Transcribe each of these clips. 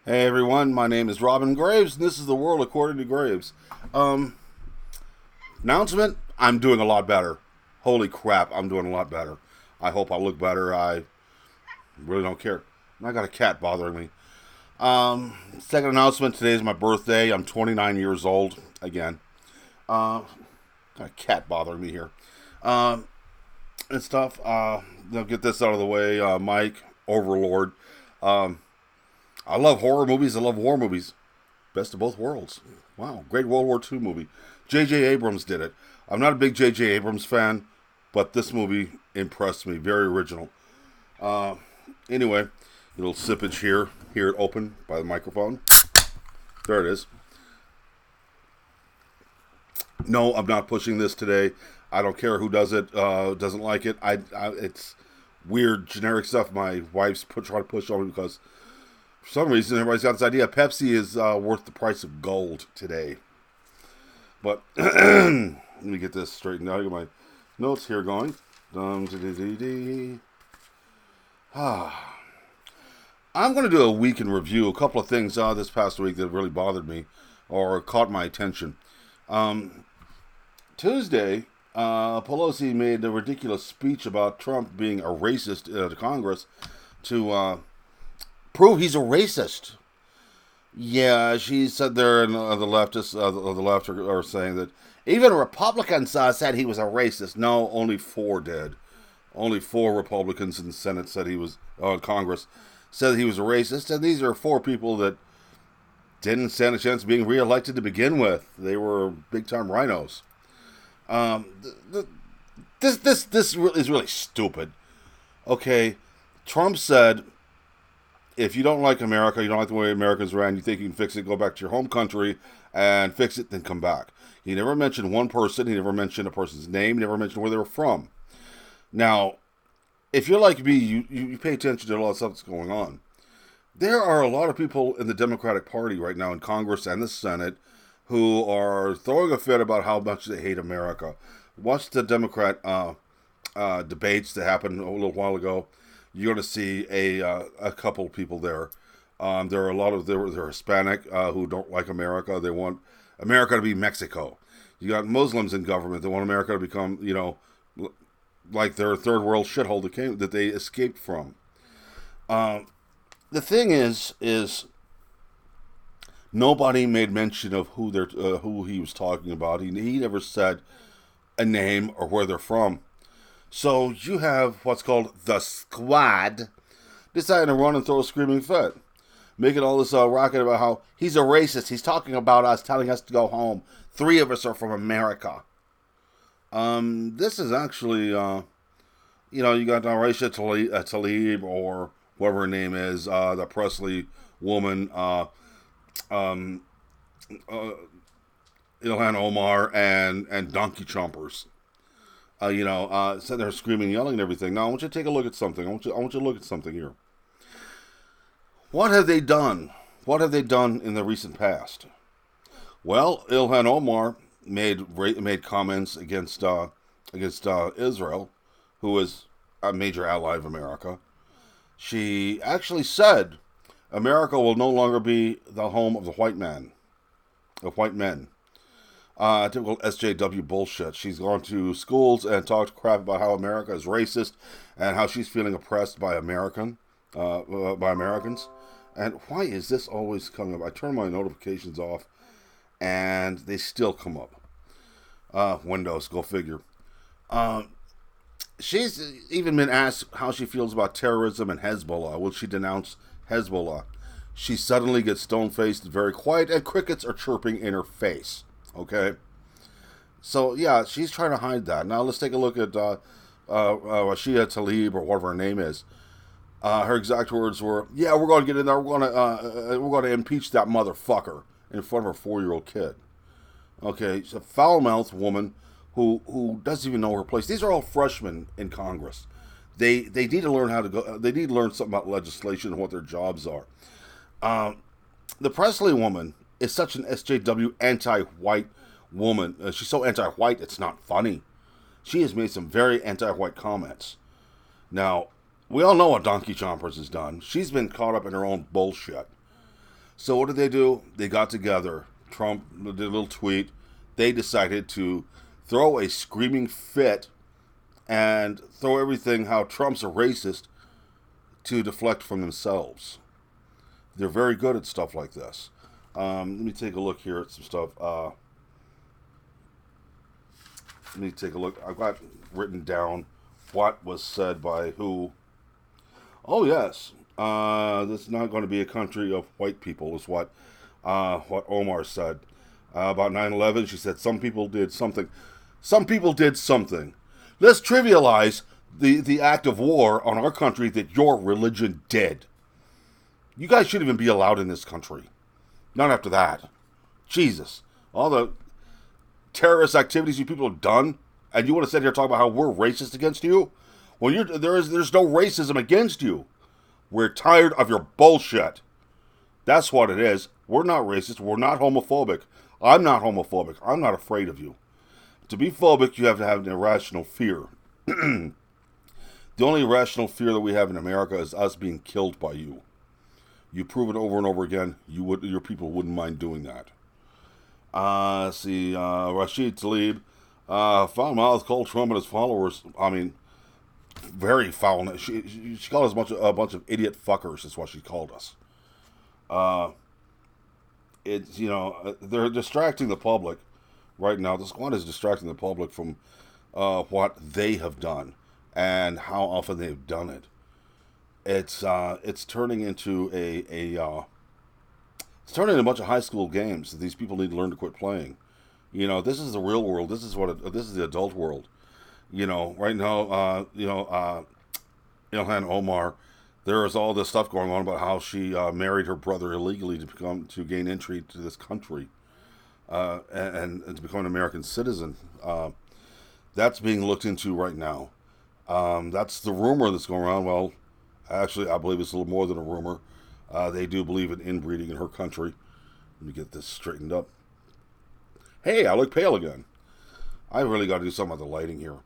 Hey everyone, my name is Robin Graves, and this is the world according to Graves. Um, Announcement: I'm doing a lot better. Holy crap, I'm doing a lot better. I hope I look better. I really don't care. I got a cat bothering me. Second announcement: today is my birthday. I'm 29 years old again. Uh, got a cat bothering me here. Um, and stuff. I'll get this out of the way. Mike Overlord. Um, I love horror movies. I love war movies. Best of both worlds. Wow, great World War II movie. J.J. Abrams did it. I'm not a big J.J. Abrams fan, but this movie impressed me. Very original. Uh, anyway, little sippage here. Hear it open by the microphone. There it is. No, I'm not pushing this today. I don't care who does it. Doesn't like it. It's weird generic stuff. My wife's trying to push on me because for some reason everybody's got this idea Pepsi is worth the price of gold today. But let me get this straightened out. I got my notes here going. I'm going to do a week in review. A couple of things this past week that really bothered me or caught my attention. Um, Tuesday, Pelosi made a ridiculous speech about Trump being a racist to Congress to prove he's a racist. Yeah, she said there, and the leftists of the left are saying that even Republicans said he was a racist. No, only four did. Only four Republicans in the Senate said he was, Congress said he was a racist, and these are four people that didn't stand a chance of being reelected to begin with. They were big time rhinos. Um, this is really stupid. Okay, Trump said if you don't like America, you don't like the way Americans ran, you think you can fix it, go back to your home country and fix it, then come back. He never mentioned one person. He never mentioned a person's name. He never mentioned where they were from. Now, if you're like me, you pay attention to a lot of stuff that's going on. There are a lot of people in the Democratic Party right now in Congress and the Senate who are throwing a fit about how much they hate America. Watch the Democrat debates that happened a little while ago. You're going to see a couple people there. There are a lot of they're Hispanic who don't like America. They want America to be Mexico. You got Muslims in government. They want America to become like their third world shithole that they escaped from. The thing is nobody made mention of who he was talking about. He never said a name or where they're from. So you have what's called the squad deciding to run and throw a screaming fit, making all this racket about how he's a racist. He's talking about us, telling us to go home. Three of us are from America. This is actually, you got Raisha Tlaib or whatever her name is, the Presley woman, um, uh, Ilhan Omar, and donkey chompers. Sitting there screaming, yelling, and everything. Now, I want you to take a look at something. I want you to look at something here. What have they done? What have they done in the recent past? Well, Ilhan Omar made comments against Israel, who is a major ally of America. She actually said America will no longer be the home of the white man, of white men. Typical SJW bullshit. She's gone to schools and talked crap about how America is racist and how she's feeling oppressed by by Americans. And why is this always coming up? I turn my notifications off, and they still come up. Windows, go figure. She's even been asked how she feels about terrorism and Hezbollah. Will she denounce Hezbollah? She suddenly gets stone-faced and very quiet, and crickets are chirping in her face. Okay, so yeah, she's trying to hide that. Now let's take a look at Rashida Tlaib or whatever her name is. Her exact words were, "Yeah, we're going to get in there. We're going to impeach that motherfucker in front of her 4-year-old kid." Okay, she's a foul-mouthed woman who doesn't even know her place. These are all freshmen in Congress. They need to learn how to go. They need to learn something about legislation and what their jobs are. The Presley woman is such an SJW anti-white woman. She's so anti-white, it's not funny. She has made some very anti-white comments. Now, we all know what Donkey Chompers has done. She's been caught up in her own bullshit. So what did they do? They got together. Trump did a little tweet. They decided to throw a screaming fit and throw everything how Trump's a racist to deflect from themselves. They're very good at stuff like this. Let me take a look here at some stuff. Let me take a look. I've got written down what was said by who. Oh yes, this is not going to be a country of white people, is what Omar said about 9/11. She said some people did something. Some people did something. Let's trivialize the act of war on our country that your religion did. You guys shouldn't even be allowed in this country. Not after that. Jesus. All the terrorist activities you people have done, and you want to sit here and talk about how we're racist against you? Well, there's no racism against you. We're tired of your bullshit. That's what it is. We're not racist. We're not homophobic. I'm not homophobic. I'm not afraid of you. To be phobic, you have to have an irrational fear. The only irrational fear that we have in America is us being killed by you. You prove it over and over again. Your people wouldn't mind doing that. Rashid Tlaib, foul mouth called Trump and his followers. I mean, very foul. She called us a bunch of idiot fuckers. Is what she called us. They're distracting the public right now. The squad is distracting the public from what they have done and how often they've done it. It's turning into it's turning into a bunch of high school games that these people need to learn to quit playing. This is the real world. This is this is the adult world. Right now, Ilhan Omar, there is all this stuff going on about how she married her brother illegally to gain entry to this country, and to become an American citizen. That's being looked into right now. That's the rumor that's going around. Well, actually, I believe it's a little more than a rumor. They do believe in inbreeding in her country. Let me get this straightened up. Hey, I look pale again. I really got to do something about the lighting here.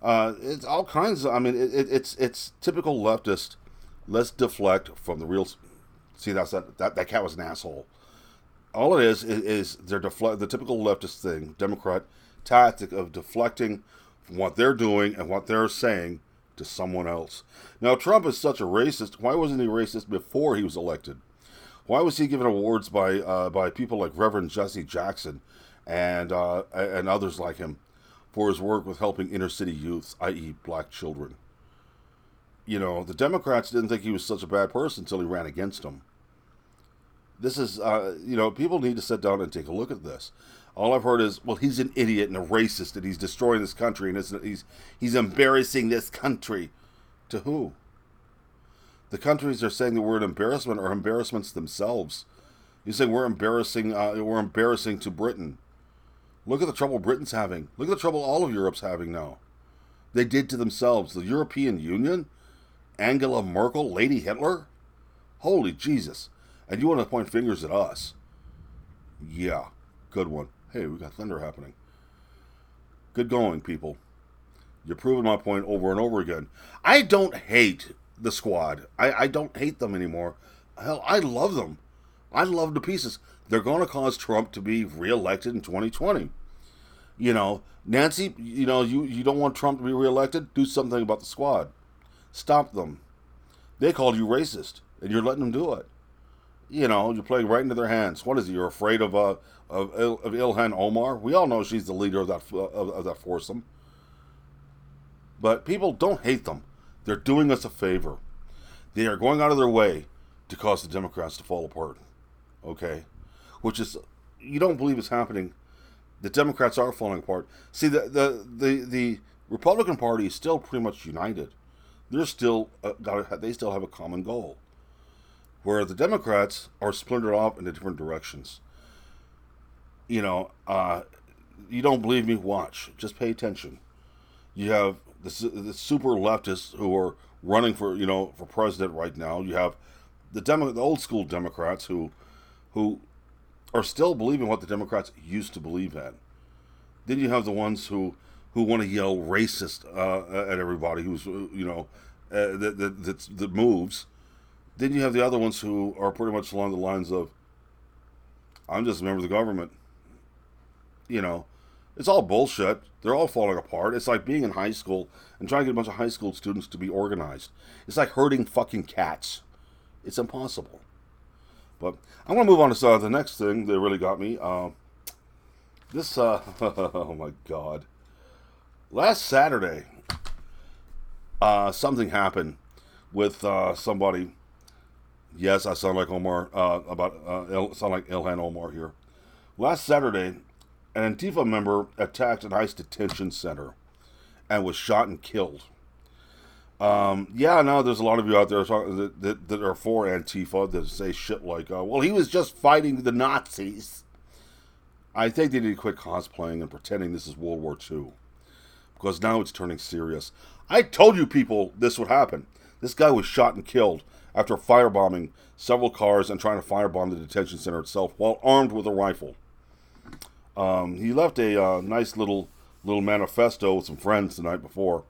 It's all kinds of. I mean, it's typical leftist. Let's deflect from the real. See, that cat was an asshole. All it is they're the typical leftist thing, Democrat tactic of deflecting from what they're doing and what they're saying to someone else. Now, Trump is such a racist. Why wasn't he racist before he was elected? Why was he given awards by people like Reverend Jesse Jackson and others like him for his work with helping inner city youths, i.e., black children? The Democrats didn't think he was such a bad person until he ran against them. This is, people need to sit down and take a look at this. All I've heard is, well, he's an idiot and a racist, and he's destroying this country, and he's embarrassing this country. To who? The countries are saying that we're an embarrassment or embarrassments themselves. You say we're embarrassing to Britain. Look at the trouble Britain's having. Look at the trouble all of Europe's having now. They did to themselves. The European Union, Angela Merkel, Lady Hitler. Holy Jesus. And you want to point fingers at us. Yeah, good one. Hey, we got thunder happening. Good going, people. You're proving my point over and over again. I don't hate the squad. I don't hate them anymore. Hell, I love them. I love the pieces. They're going to cause Trump to be reelected in 2020. Nancy, you don't want Trump to be reelected? Do something about the squad. Stop them. They called you racist, and you're letting them do it. You're playing right into their hands. What is it? You're afraid of Ilhan Omar? We all know she's the leader of that foursome. But people, don't hate them. They're doing us a favor. They are going out of their way to cause the Democrats to fall apart. Okay? Which is, you don't believe it's happening. The Democrats are falling apart. See, the Republican Party is still pretty much united. They still have a common goal. Where the Democrats are splintered off into different directions. You don't believe me? Watch. Just pay attention. You have the super leftists who are running for president right now. You have the old school Democrats who are still believing what the Democrats used to believe in. Then you have the ones who want to yell racist at everybody who's that moves. Then you have the other ones who are pretty much along the lines of I'm just a member of the government. You know, it's all bullshit. They're all falling apart. It's like being in high school and trying to get a bunch of high school students to be organized. It's like herding fucking cats. It's impossible. But I'm going to move on to the next thing that really got me. Oh my God. Last Saturday, something happened with somebody. Yes, I sound like Omar, sound like Ilhan Omar here. Last Saturday, an Antifa member attacked an ICE detention center and was shot and killed. Yeah, now there's a lot of you out there that are for Antifa that say shit like, well, he was just fighting the Nazis. I think they need to quit cosplaying and pretending this is World War II. Because now it's turning serious. I told you people this would happen. This guy was shot and killed after firebombing several cars and trying to firebomb the detention center itself while armed with a rifle. He left a nice little manifesto with some friends the night before.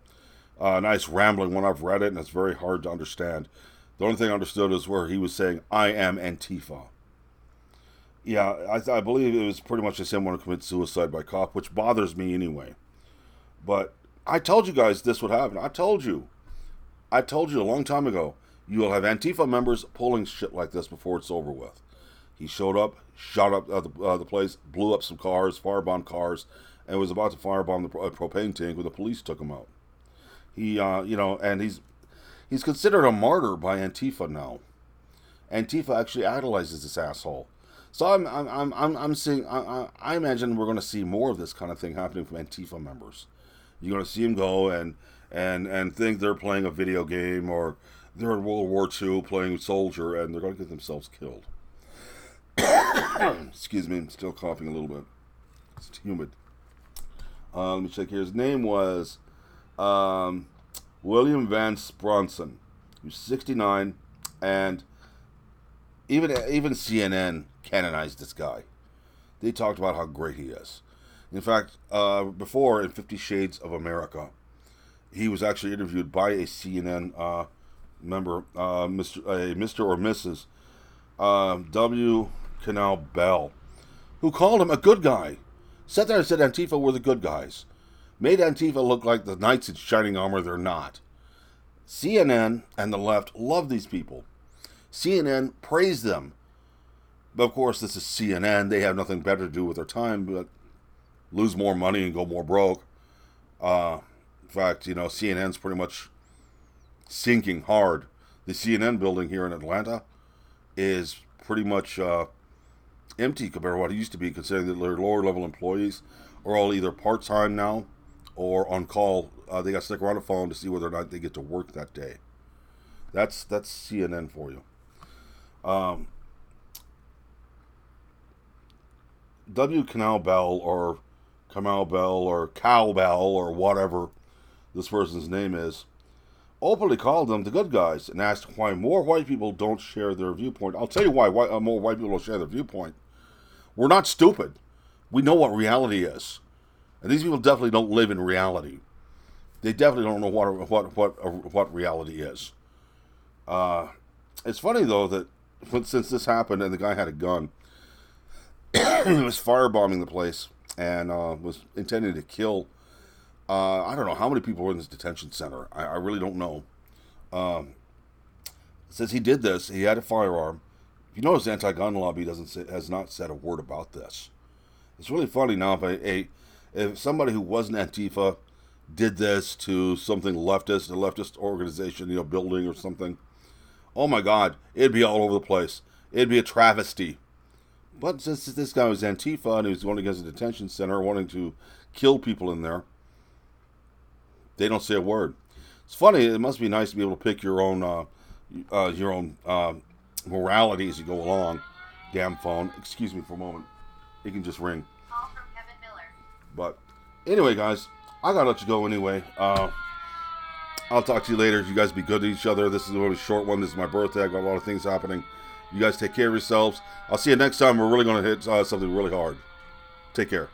A nice rambling one. I've read it, and it's very hard to understand. The only thing I understood is where he was saying, I am Antifa. Yeah, I believe it was pretty much the same one who committed suicide by cop, which bothers me anyway. But I told you guys this would happen. I told you a long time ago. You will have Antifa members pulling shit like this before it's over with. He showed up, shot up the place, blew up some cars, firebombed cars, and was about to firebomb the propane tank when the police took him out. He, and he's considered a martyr by Antifa now. Antifa actually idolizes this asshole. So I'm seeing. I imagine we're going to see more of this kind of thing happening from Antifa members. You're going to see them go and think they're playing a video game or they're in World War II playing soldier, and they're going to get themselves killed. Excuse me, I'm still coughing a little bit. It's humid. Let me check here. His name was William Vance Bronson. He was 69, and even CNN canonized this guy. They talked about how great he is. In fact, before in 50 Shades of America, he was actually interviewed by a CNN member, Mr. or Mrs. W. Canal Bell, who called him a good guy. Sat there and said Antifa were the good guys. Made Antifa look like the knights in shining armor they're not. CNN and the left love these people. CNN praised them. But of course, this is CNN. They have nothing better to do with their time but lose more money and go more broke. In fact, CNN's pretty much sinking hard. The CNN building here in Atlanta is pretty much empty compared to what it used to be, considering that their lower level employees are all either part-time now or on call. They got to stick around the phone to see whether or not they get to work that day. That's CNN for you. W. Canal Bell or Kamal Bell or Cowbell or whatever this person's name is, openly called them the good guys and asked why more white people don't share their viewpoint. I'll tell you why more white people don't share their viewpoint. We're not stupid. We know what reality is. And these people definitely don't live in reality. They definitely don't know what reality is. It's funny, though, that since this happened and the guy had a gun, he was firebombing the place and was intending to kill, I don't know how many people were in this detention center. I really don't know. Since he did this, he had a firearm. If you notice, the anti-gun lobby has not said a word about this. It's really funny now if somebody who wasn't Antifa did this to something leftist, a leftist organization, building or something. Oh my God, it'd be all over the place. It'd be a travesty. But since this guy was Antifa and he was going against a detention center, wanting to kill people in there, they don't say a word. It's funny. It must be nice to be able to pick your own morality as you go along. Damn phone. Excuse me for a moment. It can just ring. Call from Kevin Miller. But anyway, guys, I gotta let you go anyway. I'll talk to you later. You guys be good to each other. This is a really short one. This is my birthday. I've got a lot of things happening. You guys take care of yourselves. I'll see you next time. We're really going to hit something really hard. Take care.